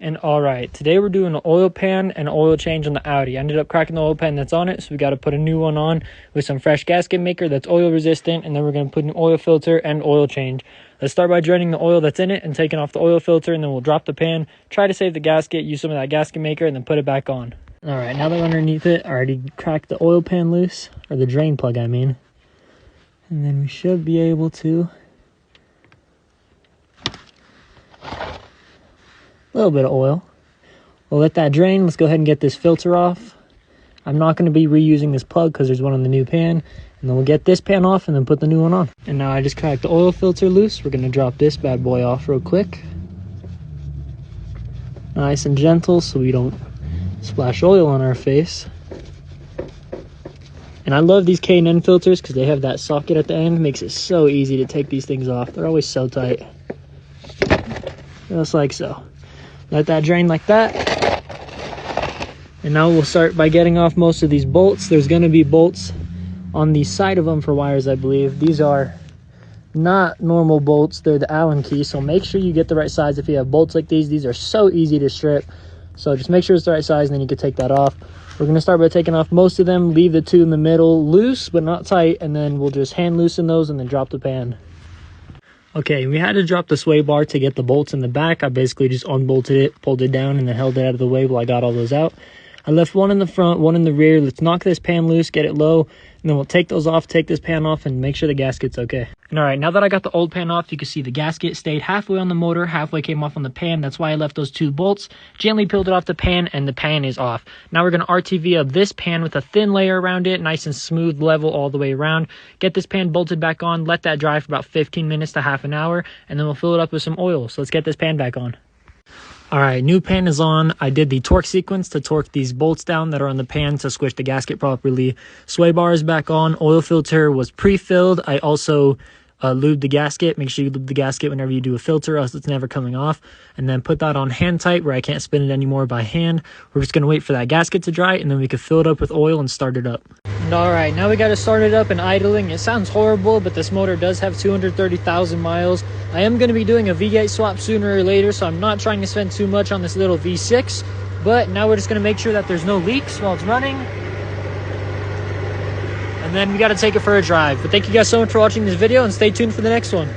And all right, today we're doing an oil pan and oil change on the Audi. I ended up cracking the oil pan that's on it, so we got to put a new one on with some fresh gasket maker that's oil resistant, and then we're going to put an oil filter and oil change. Let's start by draining the oil that's in it and taking off the oil filter, and then we'll drop the pan, try to save the gasket, use some of that gasket maker, and then put it back on. All right, now that we're underneath it, I already cracked the oil pan loose, or the drain plug, I mean. And then we should be able to... a little bit of oil. We'll let that drain. Let's go ahead and get this filter off. I'm not going to be reusing this plug because there's one on the new pan. And then we'll get this pan off and then put the new one on. And now I just cracked the oil filter loose. We're going to drop this bad boy off real quick. Nice and gentle so we don't splash oil on our face. And I love these K&N filters because they have that socket at the end. It makes it so easy to take these things off. They're always so tight. Just like so. Let that drain like that. And now we'll start by getting off most of these bolts. There's going to be bolts on the side of them for wires, I believe. These are not normal bolts. They're the Allen key. So make sure you get the right size if you have bolts like these. These are so easy to strip. So just make sure it's the right size and then you can take that off. We're going to start by taking off most of them. Leave the two in the middle loose but not tight. And then we'll just hand loosen those and then drop the pan. Okay, we had to drop the sway bar to get the bolts in the back. I basically just unbolted it, pulled it down, and then held it out of the way while I got all those out. I left one in the front, one in the rear. Let's knock this pan loose, get it low, and then we'll take those off, take this pan off, and make sure the gasket's okay. And all right, now that I got the old pan off, you can see the gasket stayed halfway on the motor, halfway came off on the pan. That's why I left those two bolts. Gently peeled it off the pan, and the pan is off. Now we're going to RTV up this pan with a thin layer around it, nice and smooth, level all the way around. Get this pan bolted back on, let that dry for about 15 minutes to half an hour, and then we'll fill it up with some oil. So let's get this pan back on. All right, new pan is on. I did the torque sequence to torque these bolts down that are on the pan to squish the gasket properly. Sway bar is back on. Oil filter was pre-filled. I also lube the gasket. Make sure you lube the gasket whenever you do a filter, else it's never coming off. And then put that on hand tight where I can't spin it anymore by hand. We're just going to wait for that gasket to dry, and then we can fill it up with oil and start it up. And all right, now we got to start it up and idling. It sounds horrible, but this motor does have 230,000 miles. I am going to be doing a V8 swap sooner or later, so I'm not trying to spend too much on this little V6. But now we're just going to make sure that there's no leaks while it's running. And then we got to take it for a drive. But thank you guys so much for watching this video, and stay tuned for the next one.